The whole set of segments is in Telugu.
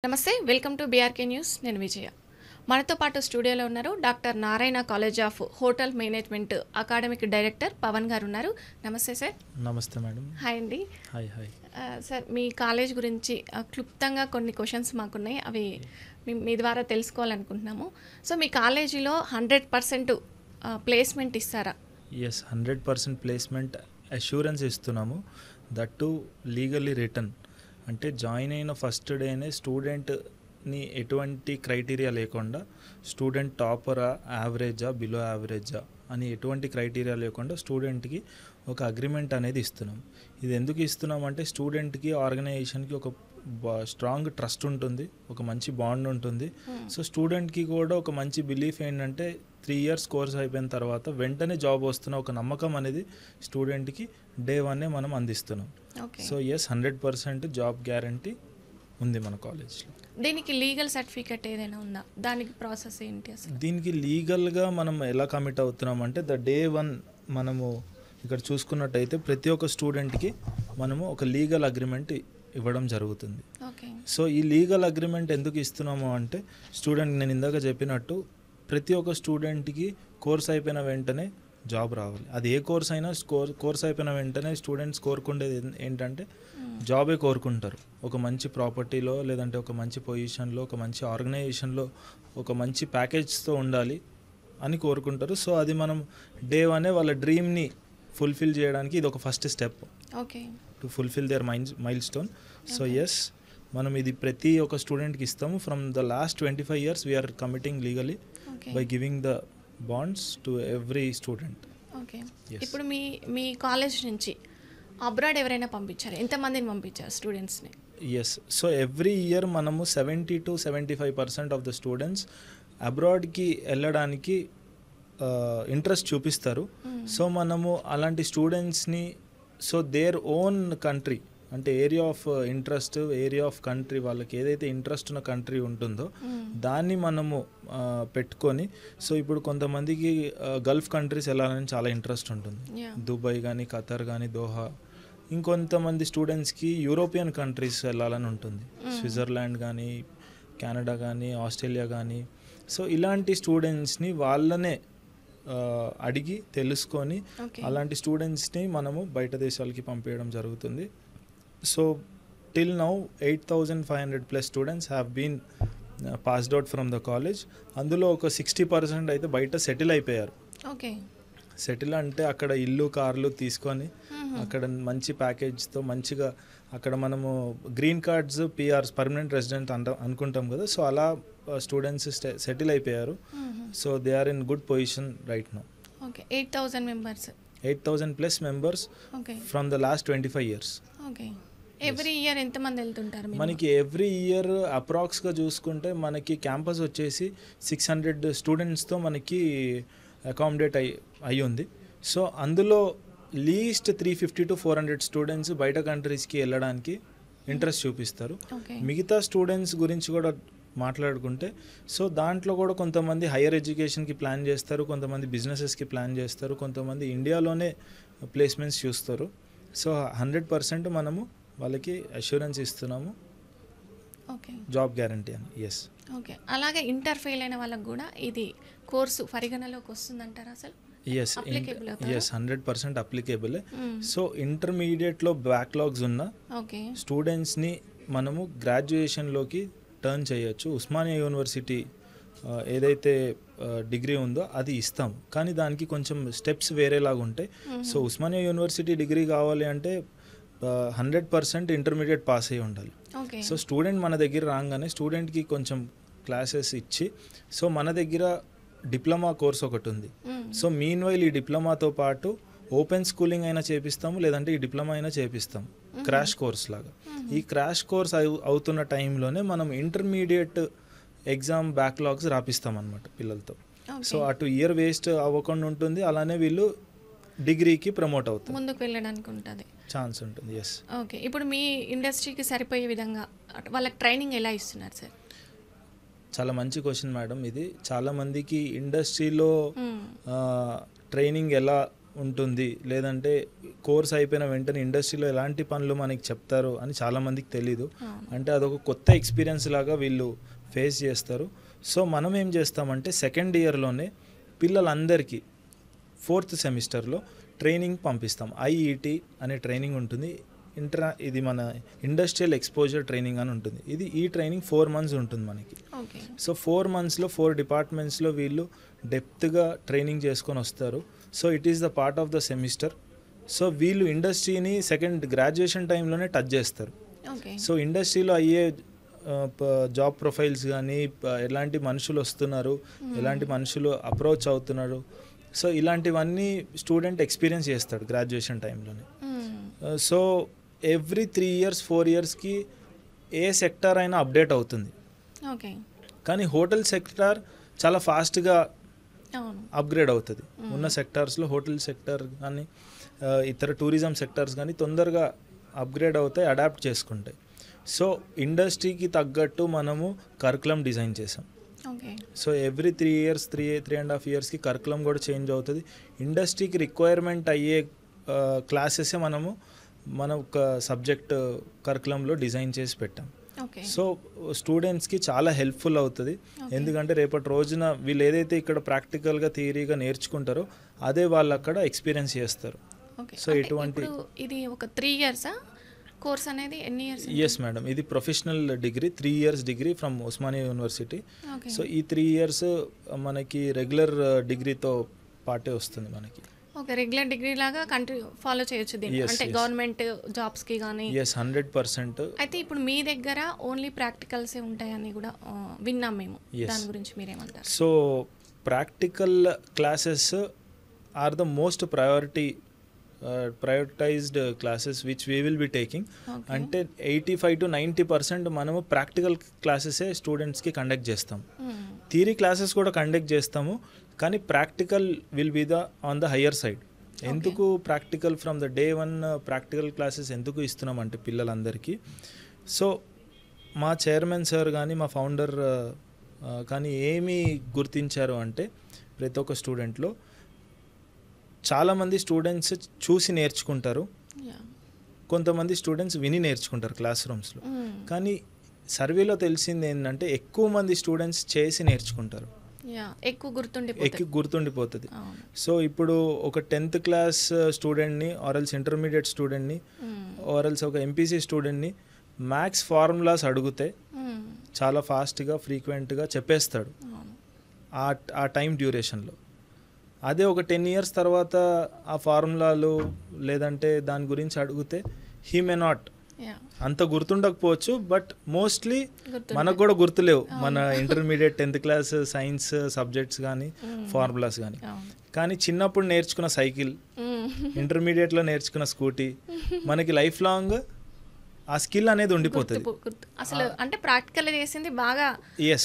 నమస్తే, వెల్కమ్ టు బీఆర్కే న్యూస్. నేను విజయ. మనతో పాటు స్టూడియోలో ఉన్నారు doctor Narayana college of hotel management academic director Pavan గారు ఉన్నారు. నమస్తే సార్. నమస్తే మేడం. హాయ్ అండి. హాయ్ హాయ్ సార్, మీ కాలేజ్ గురించి క్లుప్తంగా కొన్ని క్వశ్చన్స్ మాకున్నాయి, అవి మీ ద్వారా తెలుసుకోవాలనుకుంటున్నాము. సో మీ కాలేజీలో 100% ప్లేస్మెంట్ ఇస్తారా? ఎస్, 100% ప్లేస్మెంట్ అష్యూరెన్స్ ఇస్తున్నాము. That to legally return. అంటే జాయిన్ అయిన ఫస్ట్ డేనే స్టూడెంట్ని ఎటువంటి క్రైటీరియా లేకుండా, స్టూడెంట్ టాపరా, యావరేజా, బిలో యావరేజా అని ఎటువంటి క్రైటీరియా లేకుండా స్టూడెంట్కి ఒక అగ్రిమెంట్ అనేది ఇస్తున్నాం. ఇది ఎందుకు ఇస్తున్నాం అంటే స్టూడెంట్కి, ఆర్గనైజేషన్కి ఒక స్ట్రాంగ్ ట్రస్ట్ ఉంటుంది, ఒక మంచి బాండ్ ఉంటుంది. సో స్టూడెంట్కి కూడా ఒక మంచి బిలీఫ్ ఏంటంటే 3 years కోర్స్ అయిపోయిన తర్వాత వెంటనే జాబ్ వస్తున్న ఒక నమ్మకం అనేది స్టూడెంట్కి డే 1 మనం అందిస్తున్నాం. సో ఎస్, 100% జాబ్ గ్యారంటీ ఉంది మన కాలేజ్లో. దీనికి లీగల్ సర్టిఫికేట్ ఏదైనా ఉందా? దానికి ప్రాసెస్ ఏంటి అసలు? దీనికి లీగల్గా మనం ఎలా కమిట్ అవుతున్నాం అంటే డే 1 మనము ఇక్కడ చూసుకున్నట్టయితే ప్రతి ఒక్క స్టూడెంట్కి మనము ఒక లీగల్ అగ్రిమెంట్ ఇవ్వడం జరుగుతుంది. సో ఈ లీగల్ అగ్రిమెంట్ ఎందుకు ఇస్తున్నాము అంటే స్టూడెంట్, నేను ఇందాక చెప్పినట్టు ప్రతి ఒక్క స్టూడెంట్కి కోర్స్ అయిపోయిన వెంటనే జాబ్ రావాలి. అది ఏ కోర్స్ అయినా కోర్స్ అయిపోయిన వెంటనే స్టూడెంట్స్ కోరుకుండేది ఏంటంటే జాబే కోరుకుంటారు. ఒక మంచి ప్రాపర్టీలో, లేదంటే ఒక మంచి పొజిషన్లో, ఒక మంచి ఆర్గనైజేషన్లో, ఒక మంచి ప్యాకేజ్తో ఉండాలి అని కోరుకుంటారు. సో అది మనం డే 1 వాళ్ళ డ్రీమ్ని ఫుల్ఫిల్ చేయడానికి ఇది ఒక first step to fulfil their milestone. So yes, మనం ఇది ప్రతి ఒక్క స్టూడెంట్కి ఇస్తాము. From the last 25 years we are committing legally by giving the bonds to every student. ఇప్పుడు మీ కాలేజ్ నుంచి అబ్రాడ్ ఎవరైనా పంపించారు? ఎంతమందిని పంపించారు స్టూడెంట్స్ని? ఎస్, సో ఎవ్రీ ఇయర్ మనము 70 to 75% ఆఫ్ ద స్టూడెంట్స్ అబ్రాడ్కి వెళ్ళడానికి ఇంట్రెస్ట్ చూపిస్తారు. సో మనము అలాంటి స్టూడెంట్స్ని, సో దేర్ ఓన్ కంట్రీ అంటే area of interest, area of country, వాళ్ళకి ఏదైతే ఇంట్రెస్ట్ ఉన్న కంట్రీ ఉంటుందో దాన్ని మనము పెట్టుకొని, సో ఇప్పుడు కొంతమందికి గల్ఫ్ కంట్రీస్ వెళ్ళాలని చాలా ఇంట్రెస్ట్ ఉంటుంది, దుబాయ్ కానీ, ఖతర్ కానీ, దోహా. ఇంకొంతమంది స్టూడెంట్స్కి యూరోపియన్ కంట్రీస్ వెళ్ళాలని ఉంటుంది, స్విట్జర్లాండ్ కానీ, కెనడా కానీ, ఆస్ట్రేలియా కానీ. సో ఇలాంటి స్టూడెంట్స్ని వాళ్ళనే అడిగి తెలుసుకొని అలాంటి స్టూడెంట్స్ని మనము బయట దేశాలకి పంపించడం జరుగుతుంది. So till now 8,500+ students have been passed out from the college. అందులో ఒక 60% అయితే బయట సెటిల్ అయిపోయారు. సెటిల్ అంటే అక్కడ ఇల్లు, కార్లు తీసుకొని అక్కడ మంచి ప్యాకేజ్తో మంచిగా అక్కడ మనము green cards, PRs, permanent resident అనుకుంటాం కదా. సో అలా స్టూడెంట్స్ సెటిల్ అయిపోయారు. So they are in good position right now. 8,000+ members from the last 25 years. Every year ఎంతమంది వెళ్తుంటారు? మనకి ఎవ్రీ ఇయర్ అప్రాక్స్గా చూసుకుంటే మనకి క్యాంపస్ వచ్చేసి 600 స్టూడెంట్స్తో మనకి అకామిడేట్ అయి ఉంది. సో అందులో లీస్ట్ 350 to 400 స్టూడెంట్స్ బయట కంట్రీస్కి వెళ్ళడానికి ఇంట్రెస్ట్ చూపిస్తారు. మిగతా స్టూడెంట్స్ గురించి కూడా మాట్లాడుకుంటే, సో దాంట్లో కూడా కొంతమంది హైయర్ ఎడ్యుకేషన్కి ప్లాన్ చేస్తారు, కొంతమంది బిజినెసెస్కి ప్లాన్ చేస్తారు, కొంతమంది ఇండియాలోనే ప్లేస్మెంట్స్ చూస్తారు. సో 100% మనము వాళ్ళకి అష్యూరెన్స్ ఇస్తున్నాము, జాబ్ గ్యారంటీ అని. ఎస్, అలాగే ఇంటర్ ఫెయిల్ అయిన వాళ్ళకి కూడా ఇది కోర్సు పరిగణలోకి వస్తుందంటారా అసలు? Yes, 100% applicable. సో ఇంటర్మీడియట్లో బ్యాక్లాగ్స్ ఉన్న స్టూడెంట్స్ని మనము గ్రాడ్యుయేషన్లోకి టర్న్ చేయొచ్చు. ఉస్మానియా యూనివర్సిటీ ఏదైతే డిగ్రీ ఉందో అది ఇస్తాం, కానీ దానికి కొంచెం స్టెప్స్ వేరేలాగా ఉంటాయి. సో ఉస్మానియా యూనివర్సిటీ డిగ్రీ కావాలి అంటే 100% ఇంటర్మీడియట్ పాస్ అయ్యి ఉండాలి. సో స్టూడెంట్ మన దగ్గర రాగానే స్టూడెంట్కి కొంచెం క్లాసెస్ ఇచ్చి, సో మన దగ్గర డిప్లొమా కోర్స్ ఒకటి ఉంది. సో మీన్ వైల్ ఈ డిప్లొమాతో పాటు ఓపెన్ స్కూలింగ్ అయినా చేపిస్తాము, లేదంటే ఈ డిప్లొమా అయినా చేపిస్తాము, క్రాష్ కోర్స్ లాగా. ఈ క్రాష్ కోర్స్ అవుతున్న టైంలోనే మనం ఇంటర్మీడియట్ ఎగ్జామ్ బ్యాక్లాగ్స్ రాపిస్తాం అన్నమాట పిల్లలతో. సో అటు ఇయర్ వేస్ట్ అవ్వకుండా ఉంటుంది, అలానే వీళ్ళు డిగ్రీకి ప్రమోట్ అవుతారు, ముందుకు వెళ్ళడానికి ఉంటుంది, ఛాన్స్ ఉంటుంది. ఎస్. ఇప్పుడు మీ ఇండస్ట్రీకి సరిపోయే విధంగా వాళ్ళకి ట్రైనింగ్ ఎలా ఇస్తున్నారు సార్? చాలా మంచి క్వశ్చన్ మేడం ఇది. చాలామందికి ఇండస్ట్రీలో ట్రైనింగ్ ఎలా ఉంటుంది, లేదంటే కోర్స్ అయిపోయిన వెంటనే ఇండస్ట్రీలో ఎలాంటి పనులు మనకి చెప్తారు అని చాలామందికి తెలీదు. అంటే అదొక కొత్త ఎక్స్పీరియన్స్ లాగా వీళ్ళు ఫేస్ చేస్తారు. సో మనం ఏం చేస్తామంటే సెకండ్ ఇయర్లోనే పిల్లలందరికీ 4th సెమిస్టర్లో ట్రైనింగ్ పంపిస్తాం. IET అనే ట్రైనింగ్ ఉంటుంది. ఇది మన ఇండస్ట్రియల్ ఎక్స్పోజర్ ట్రైనింగ్ అని ఉంటుంది. ఈ ట్రైనింగ్ 4 months ఉంటుంది మనకి. సో 4 monthsలో 4 డిపార్ట్మెంట్స్లో వీళ్ళు డెప్త్గా ట్రైనింగ్ చేసుకొని వస్తారు. So it is the part of the semester. So వీళ్ళు ఇండస్ట్రీని సెకండ్ గ్రాడ్యుయేషన్ టైంలోనే టచ్ చేస్తారు. సో ఇండస్ట్రీలో అయ్యే జాబ్ ప్రొఫైల్స్ కానీ, ఎలాంటి మనుషులు వస్తున్నారు, ఎలాంటి మనుషులు అప్రోచ్ అవుతున్నారు, సో ఇలాంటివన్నీ స్టూడెంట్ ఎక్స్పీరియన్స్ చేస్తాడు గ్రాడ్యుయేషన్ టైంలోనే. సో ఎవ్రీ 3 years 4 yearsకి ఏ సెక్టార్ అయినా అప్డేట్ అవుతుంది. కానీ హోటల్ సెక్టార్ చాలా ఫాస్ట్గా అప్గ్రేడ్ అవుతుంది. ఉన్న సెక్టార్స్లో హోటల్ సెక్టార్ కానీ ఇతర టూరిజం సెక్టార్స్ కానీ తొందరగా అప్గ్రేడ్ అవుతాయి, అడాప్ట్ చేసుకుంటాయి. సో ఇండస్ట్రీకి తగ్గట్టు మనము కరికులం డిజైన్ చేసాం. సో ఎవ్రీ 3 years 3.5 yearsకి కరికులం కూడా చేంజ్ అవుతుంది. ఇండస్ట్రీకి రిక్వైర్మెంట్ అయ్యే క్లాసెసే మన ఒక సబ్జెక్ట్ కరికులంలో డిజైన్ చేసి పెట్టాం. సో స్టూడెంట్స్కి చాలా హెల్ప్ఫుల్ అవుతుంది. ఎందుకంటే రేపటి రోజున వీళ్ళు ఏదైతే ఇక్కడ ప్రాక్టికల్గా థియరీగా నేర్చుకుంటారో అదే వాళ్ళు అక్కడ ఎక్స్పీరియన్స్ చేస్తారు. సో ఇటువంటి ఇది ఒక 3 years కోర్స్ అనేది ఎన్ని ఇయర్స్? ఎస్ మేడం, ఇది professional degree, 3 years degree from Osmania university. So ఈ 3 years మనకి రెగ్యులర్ డిగ్రీతో పాటే వస్తుంది మనకి. ఓకే, రెగ్యులర్ డిగ్రీ లాగా కంటిన్యూ ఫాలో చేయొచ్చు దీన్ని, అంటే గవర్నమెంట్ జాబ్స్కి కానీ? ఎస్, 100%. అయితే ఇప్పుడు మీ దగ్గర ఓన్లీ ప్రాక్టికల్సే ఉంటాయని కూడా విన్నాం మేము, దాని గురించి మీరేమంటారు? So practical classes are the most prioritized classes which we will be taking. అంటే 85 to 90% మనము ప్రాక్టికల్ క్లాసెసే స్టూడెంట్స్కి కండక్ట్ చేస్తాం. థియరీ క్లాసెస్ కూడా కండక్ట్ చేస్తాము, కానీ practical will be on the higher side. ఎందుకు practical from the day 1 practical classes ఎందుకు ఇస్తున్నామంటే పిల్లలందరికీ, సో మా చైర్మన్ సార్ కానీ మా ఫౌండర్ కానీ ఏమి గుర్తించారు అంటే ప్రతి ఒక్క స్టూడెంట్లో చాలామంది స్టూడెంట్స్ చూసి నేర్చుకుంటారు, కొంతమంది స్టూడెంట్స్ విని నేర్చుకుంటారు క్లాస్ రూమ్స్లో. కానీ సర్వేలో తెలిసింది ఏంటంటే ఎక్కువ మంది స్టూడెంట్స్ చేసి నేర్చుకుంటారు, ఎక్కువ గుర్తుండిపోతుంది. సో ఇప్పుడు ఒక 10th class స్టూడెంట్ని ఆర్ఎల్స్ ఇంటర్మీడియట్ స్టూడెంట్ని ఆర్ఎల్స్ ఒక MPC స్టూడెంట్ని మ్యాథ్స్ ఫార్ములాస్ అడిగితే చాలా ఫాస్ట్గా ఫ్రీక్వెంట్గా చెప్పేస్తాడు ఆ టైం డ్యూరేషన్లో. అదే ఒక 10 years తర్వాత ఆ ఫార్ములాలు లేదంటే దాని గురించి అడిగితే హీ మే నాట్, అంత గుర్తుండకపోవచ్చు, బట్ మోస్ట్లీ మనకు కూడా గుర్తులేవు మన intermediate 10th class science subjects కానీ ఫార్ములాస్ కానీ. కానీ చిన్నప్పుడు నేర్చుకున్న సైకిల్, ఇంటర్మీడియట్లో నేర్చుకున్న స్కూటీ మనకి లైఫ్ లాంగ్ ఆ స్కిల్ అనేది ఉండిపోతుంది. అసలు అంటే ప్రాక్టికల్ చేసింది బాగా,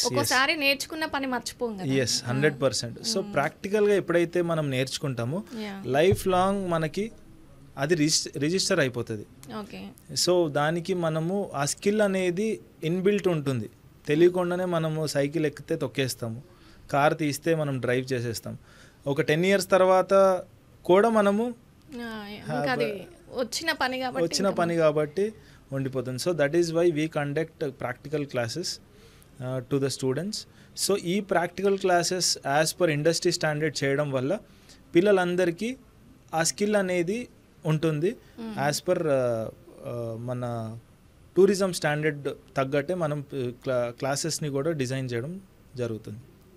ఒక్కోసారి నేర్చుకున్న పని మర్చిపోం కదా. 100%. సో ప్రాక్టికల్గా ఎప్పుడైతే మనం నేర్చుకుంటామో లైఫ్ లాంగ్ మనకి అది రిజిస్టర్ అయిపోతుంది. సో దానికి మనము ఆ స్కిల్ అనేది ఇన్బిల్ట్ ఉంటుంది. తెలియకుండానే మనము సైకిల్ ఎక్కితే తొక్కేస్తాము, కార్ తీస్తే మనం డ్రైవ్ చేసేస్తాం. ఒక 10 years తర్వాత కూడా మనము వచ్చిన పని కాబట్టి ఉండిపోతుంది. So that is why we conduct practical classes to the students. So ఈ practical classes as per industry standard చేయడం వల్ల పిల్లలందరికీ ఆ స్కిల్ అనేది ఉంటుంది. యాజ్ పర్ మన టూరిజం స్టాండర్డ్ తగ్గట్టే మనం క్లాసెస్ని కూడా డిజైన్ చేయడం జరుగుతుంది.